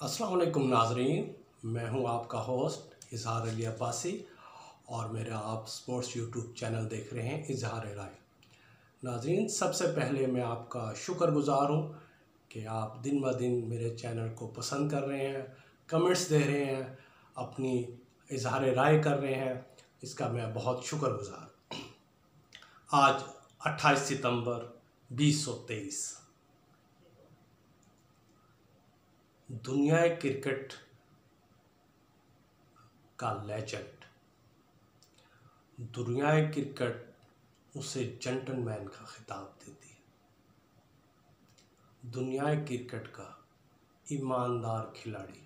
अस्सलाम वालेकुम नाजरीन, मैं हूं आपका होस्ट इजहार अली अब्बासी और मेरा आप स्पोर्ट्स यूट्यूब चैनल देख रहे हैं इजहार राय। नाजरीन, सबसे पहले मैं आपका शुक्रगुजार हूं कि आप दिन ब दिन मेरे चैनल को पसंद कर रहे हैं, कमेंट्स दे रहे हैं, अपनी इजहार राय कर रहे हैं। इसका मैं बहुत शुक्रगुजार। आज 28 सितंबर 2023 दुनिया क्रिकेट का लेजेंड, दुनिया क्रिकेट उसे जेंटलमैन का खिताब देती है। दुनिया क्रिकेट का ईमानदार खिलाड़ी,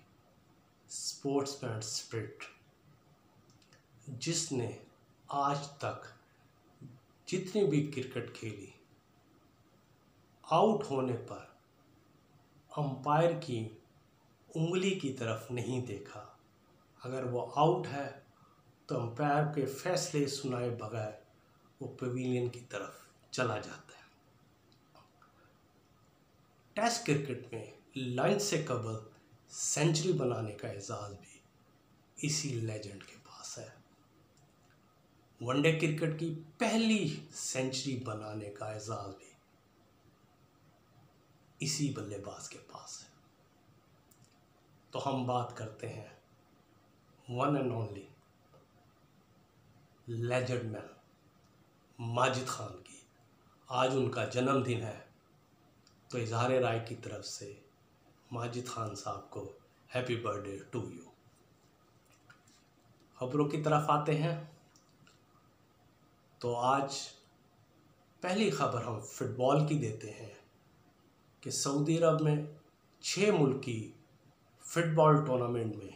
स्पोर्ट्समैन स्पिरिट, जिसने आज तक जितनी भी क्रिकेट खेली, आउट होने पर अंपायर की उंगली की तरफ नहीं देखा। अगर वो आउट है तो अंपायर के फैसले सुनाए बगैर वो पवेलियन की तरफ चला जाता है। टेस्ट क्रिकेट में लाइन से कबल सेंचुरी बनाने का एजाज़ भी इसी लेजेंड के पास है। वनडे क्रिकेट की पहली सेंचुरी बनाने का एजाज़ भी इसी बल्लेबाज के पास है। तो हम बात करते हैं one and only legend man Majid Khan की। आज उनका जन्मदिन है, तो इजहार राय की तरफ से माजिद खान साहब को हैप्पी बर्थडे टू यू। खबरों की तरफ आते हैं। तो आज पहली खबर हम फुटबॉल की देते हैं कि सऊदी अरब में 6 मुल्की फुटबॉल टूर्नामेंट में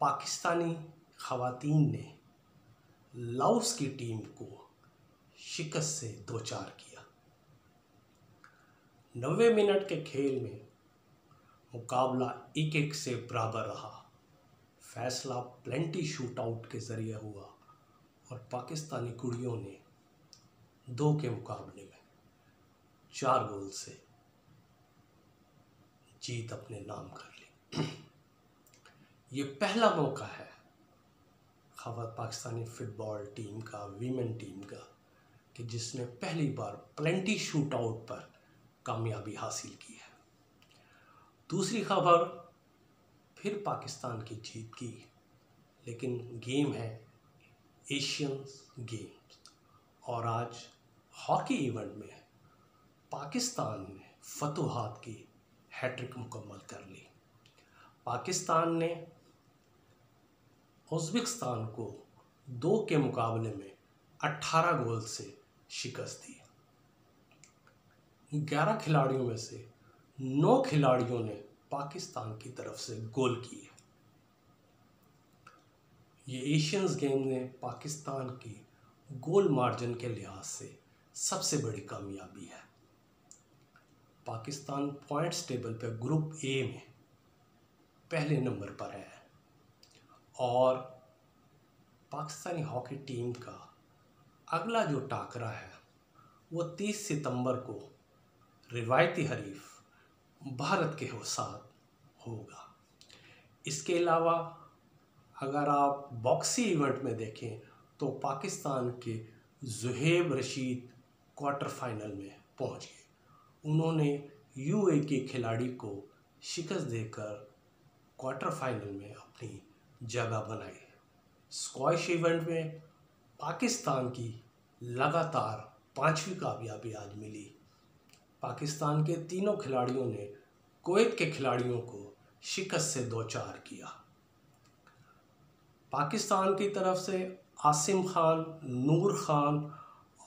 पाकिस्तानी खवातीन ने लाओस की टीम को शिकस्त से 2-4 किया। 90 मिनट के खेल में मुकाबला 1-1 से बराबर रहा। फैसला प्लेंटी शूट आउट के ज़रिए हुआ और पाकिस्तानी कुड़ियों ने 2 के मुकाबले में 4 गोल से जीत अपने नाम कर ली। ये पहला मौका है पाकिस्तानी फुटबॉल टीम का, वीमेन टीम का, कि जिसने पहली बार प्लेंटी शूट आउट पर कामयाबी हासिल की है। दूसरी खबर, फिर पाकिस्तान की जीत की, लेकिन गेम है एशियन गेम्स और आज हॉकी इवेंट में पाकिस्तान ने फतुहात की हैट्रिक मुकम्मल कर ली। पाकिस्तान ने उज़्बेकिस्तान को 2 के मुकाबले में 18 गोल से शिकस्त दी। 11 खिलाड़ियों में से 9 खिलाड़ियों ने पाकिस्तान की तरफ से गोल किए। ये एशियंस गेम में पाकिस्तान की गोल मार्जिन के लिहाज से सबसे बड़ी कामयाबी है। पाकिस्तान पॉइंट्स टेबल पर ग्रुप ए में पहले नंबर पर है और पाकिस्तानी हॉकी टीम का अगला जो टाकरा है वो 30 सितंबर को रिवायती हरीफ भारत के साथ होगा। इसके अलावा अगर आप बॉक्सिंग इवेंट में देखें तो पाकिस्तान के ज़ुहैब रशीद क्वार्टर फाइनल में पहुंच गए। उन्होंने यूएई के खिलाड़ी को शिकस्त देकर क्वार्टर फाइनल में अपनी जगह बनाई। स्क्वैश इवेंट में पाकिस्तान की लगातार 5वीं कामयाबी आज मिली। पाकिस्तान के तीनों खिलाड़ियों ने कुवैत के खिलाड़ियों को शिकस्त से 2-4 किया। पाकिस्तान की तरफ से आसिम खान, नूर खान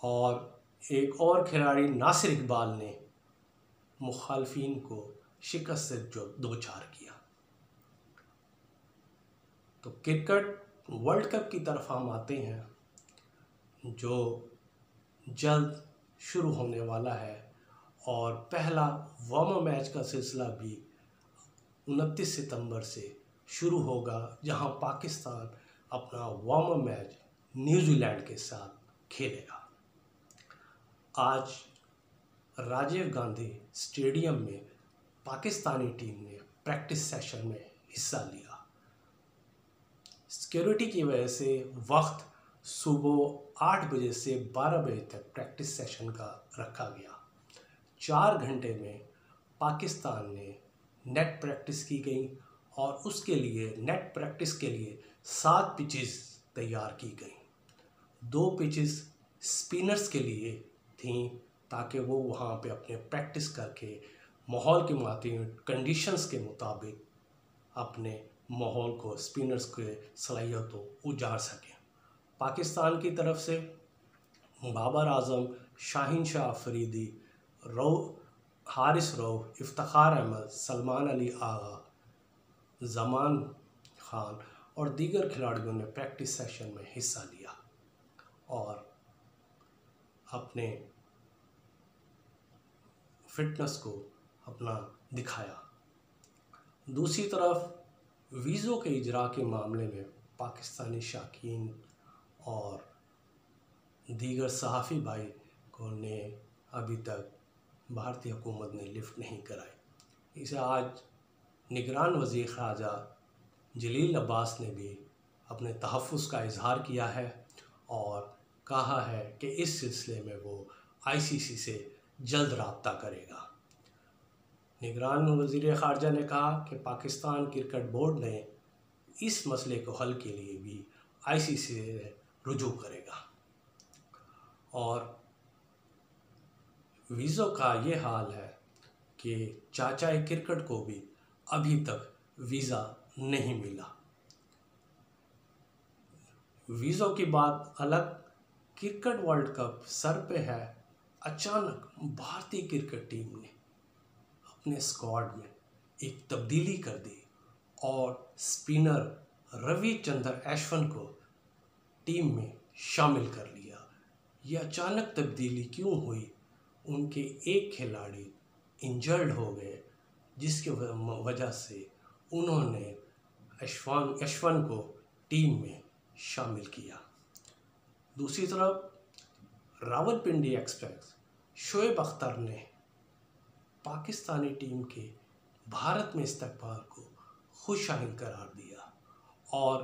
और एक और खिलाड़ी नासिर इकबाल ने मुखालफिन को शिकस्त से 2-4 किया। तो क्रिकेट वर्ल्ड कप की तरफ हम आते हैं, जो जल्द शुरू होने वाला है और पहला वार्म मैच का सिलसिला भी 29 सितंबर से शुरू होगा, जहां पाकिस्तान अपना वार्म मैच न्यूजीलैंड के साथ खेलेगा। आज राजीव गांधी स्टेडियम में पाकिस्तानी टीम ने प्रैक्टिस सेशन में हिस्सा लिया। सिक्योरिटी की वजह से वक्त सुबह 8 बजे से 12 बजे तक प्रैक्टिस सेशन का रखा गया। 4 घंटे में पाकिस्तान ने नेट प्रैक्टिस की गई और उसके लिए नेट प्रैक्टिस के लिए 7 पिचेस तैयार की गई। 2 पिचेस स्पिनर्स के लिए थीं ताकि वो वहाँ पे अपने प्रैक्टिस करके माहौल के मुताबिक कंडीशंस के मुताबिक अपने माहौल को स्पिनर्स के सलाहियत को उजाड़ सकें। पाकिस्तान की तरफ से बाबर आजम, शाहीन शाह अफरीदी, हारिस रऊफ, इफ्तिखार अहमद, सलमान अली आगा, जमान खान और दीगर खिलाड़ियों ने प्रैक्टिस सेशन में हिस्सा लिया और अपने फिटनेस को अपना दिखाया। दूसरी तरफ वीज़ों के इजरा के मामले में पाकिस्तानी शाकीन और दीगर सहाफ़ी भाई को ने अभी तक भारतीय हुकूमत ने लिफ्ट नहीं कराई। इसे आज निगरान वज़ीर ख़ारजा जलील अब्बास ने भी अपने तहफ़्फ़ुज़ का इजहार किया है और कहा है कि इस सिलसिले में वो ICC से जल्द राब्ता करेगा। निगरान वज़ीर ख़ारजा ने कहा कि पाकिस्तान क्रिकेट बोर्ड ने इस मसले को हल के लिए भी ICC से रुजू करेगा। और वीज़ों का ये हाल है कि चाचाए क्रिकेट को भी अभी तक वीज़ा नहीं मिला। वीज़ों की बात अलग, क्रिकेट वर्ल्ड कप सर पे है। अचानक भारतीय क्रिकेट टीम ने अपने स्क्वाड में एक तब्दीली कर दी और स्पिनर रविचंद्रन अश्विन को टीम में शामिल कर लिया। यह अचानक तब्दीली क्यों हुई? उनके एक खिलाड़ी इंजर्ड हो गए, जिसकी वजह से उन्होंने अश्विन को टीम में शामिल किया। दूसरी तरफ रावलपिंडी एक्सप्रेस शोएब अख्तर ने पाकिस्तानी टीम के भारत में इस्तकबाल को खुशाइन करार दिया और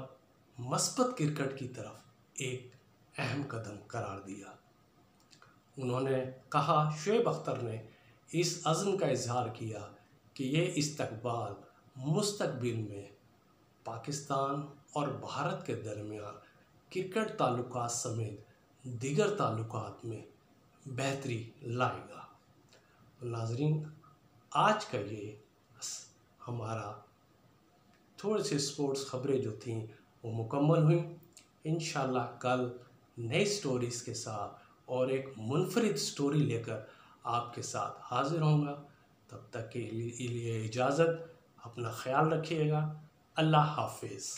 मस्बत क्रिकेट की तरफ एक अहम कदम करार दिया। उन्होंने कहा, शोएब अख्तर ने इस अज़्म का इजहार किया कि ये इस्तकबाल मुस्तकबिल में पाकिस्तान और भारत के दरमियान क्रिकेट ताल्लुकात समेत दीगर ताल्लुकात में बेहतरी लाएगा। नाज़रीन, आज का ये हमारा थोड़े से स्पोर्ट्स खबरें जो थीं वो मुकम्मल हुई। इंशाल्लाह कल नई स्टोरीज़ के साथ और एक मुनफरिद स्टोरी लेकर आपके साथ हाज़िर होऊंगा। तब तक के लिए इजाज़त, अपना ख्याल रखिएगा। अल्लाह हाफिज़।